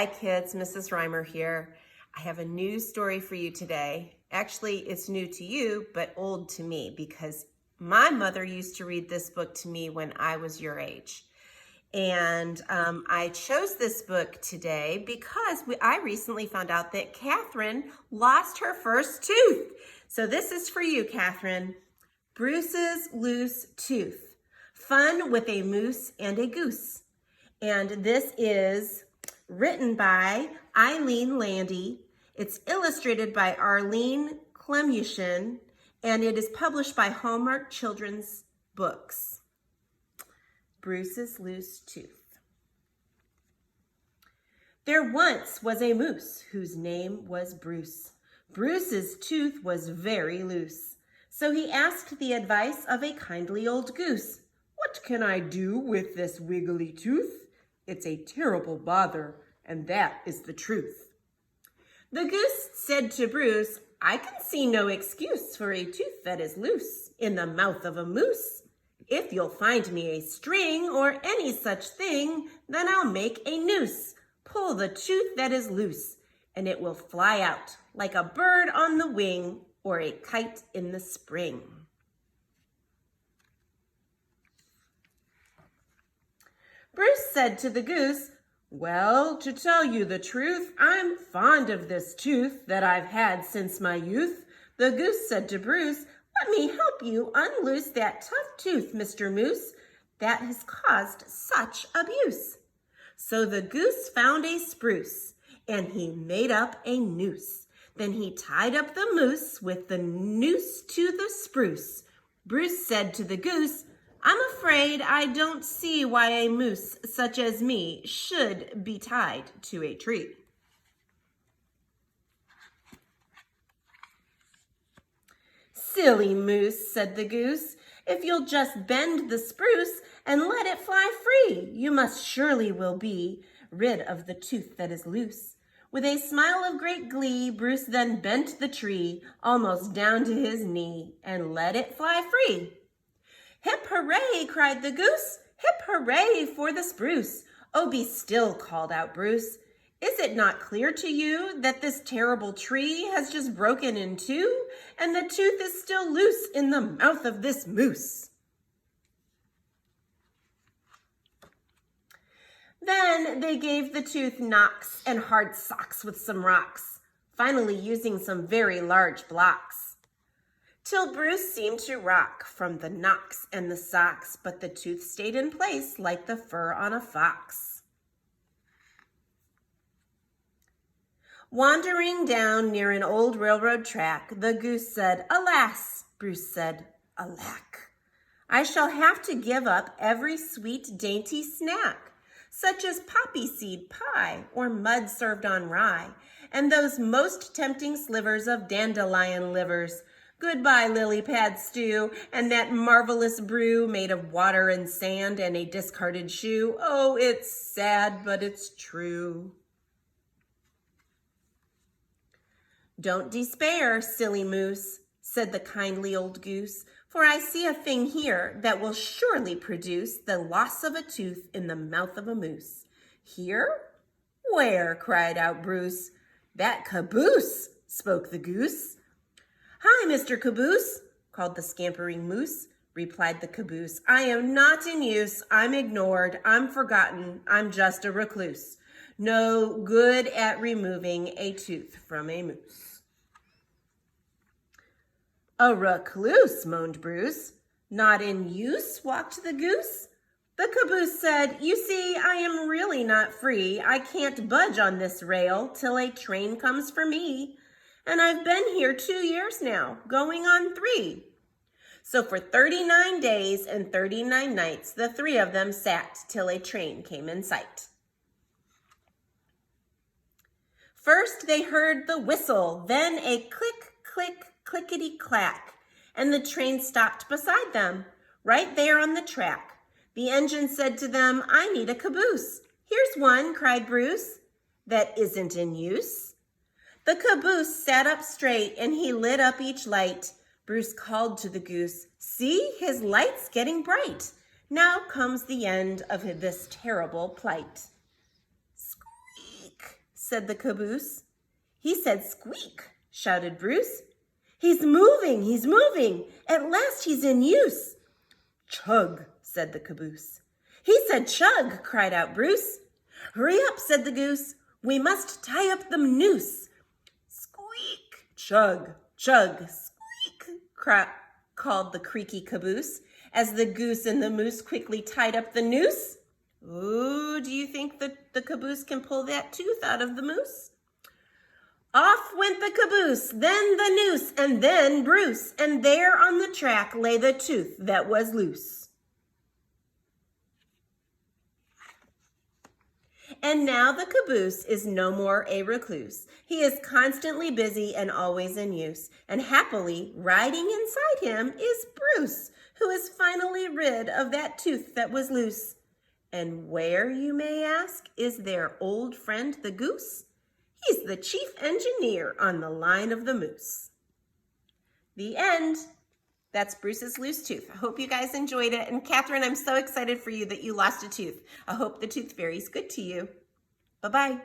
Hi kids, Mrs. Reimer here. I have a new story for you today. Actually, it's new to you, but old to me because my mother used to read this book to me when I was your age. And I chose this book today because I recently found out that Catherine lost her first tooth. So this is for you, Catherine. Bruce's Loose Tooth. Fun with a moose and a goose. And this is written by Eileen Landy. It's illustrated by Arlene Clemushin, and it is published by Hallmark Children's Books. Bruce's Loose Tooth. There once was a moose whose name was Bruce. Bruce's tooth was very loose, so he asked the advice of a kindly old goose. "What can I do with this wiggly tooth? It's a terrible bother, and that is the truth." The goose said to Bruce, "I can see no excuse for a tooth that is loose in the mouth of a moose. If you'll find me a string or any such thing, then I'll make a noose. Pull the tooth that is loose, and it will fly out like a bird on the wing or a kite in the spring." Bruce said to the goose, "Well, to tell you the truth, I'm fond of this tooth that I've had since my youth." The goose said to Bruce, "Let me help you unloose that tough tooth, Mr. Moose, that has caused such abuse." So the goose found a spruce, and he made up a noose. Then he tied up the moose with the noose to the spruce. Bruce said to the goose, "I'm afraid I don't see why a moose such as me should be tied to a tree." "Silly moose," said the goose, "if you'll just bend the spruce and let it fly free, you must surely will be rid of the tooth that is loose." With a smile of great glee, Bruce then bent the tree almost down to his knee and let it fly free. "Hip hooray," cried the goose, "hip hooray for the spruce." "Oh, be still," called out Bruce. "Is it not clear to you that this terrible tree has just broken in two, and the tooth is still loose in the mouth of this moose?" Then they gave the tooth knocks and hard socks with some rocks, finally using some very large blocks, till Bruce seemed to rock from the knocks and the socks, but the tooth stayed in place like the fur on a fox. Wandering down near an old railroad track, the goose said, "Alas!" Bruce said, "Alack! I shall have to give up every sweet, dainty snack, such as poppy seed pie or mud served on rye, and those most tempting slivers of dandelion livers. Goodbye, lily pad stew, and that marvelous brew made of water and sand and a discarded shoe. Oh, it's sad, but it's true." "Don't despair, silly moose," said the kindly old goose, "for I see a thing here that will surely produce the loss of a tooth in the mouth of a moose." "Here? Where?" cried out Bruce. "That caboose," spoke the goose. "Hi, Mr. Caboose," called the scampering moose. Replied the caboose, "I am not in use, I'm ignored, I'm forgotten, I'm just a recluse. No good at removing a tooth from a moose." "A recluse," moaned Bruce. "Not in use?" walked the goose. The caboose said, "You see, I am really not free. I can't budge on this rail till a train comes for me. And I've been here 2 years now, going on 3. So for 39 days and 39 nights, the 3 of them sat till a train came in sight. First they heard the whistle, then a click, click, clickety clack, and the train stopped beside them, right there on the track. The engine said to them, "I need a caboose." "Here's one," cried Bruce. "That isn't in use." The caboose sat up straight and he lit up each light. Bruce called to the goose, "See, his light's getting bright. Now comes the end of this terrible plight." Squeak! said the caboose. He said squeak, shouted Bruce. He's moving. At last he's in use. Chug, said the caboose. He said chug, cried out Bruce. Hurry up, said the goose. We must tie up the noose. Squeak, chug, chug, squeak, called the creaky caboose as the goose and the moose quickly tied up the noose. Ooh, do you think that the caboose can pull that tooth out of the moose? Off went the caboose, then the noose, and then Bruce, and there on the track lay the tooth that was loose. And now the caboose is no more a recluse. He is constantly busy and always in use. And happily, riding inside him is Bruce, who is finally rid of that tooth that was loose. And where, you may ask, is their old friend the goose? He's the chief engineer on the line of the moose. The end. That's Bruce's loose tooth. I hope you guys enjoyed it. And Catherine, I'm so excited for you that you lost a tooth. I hope the tooth fairy's good to you. Bye-bye.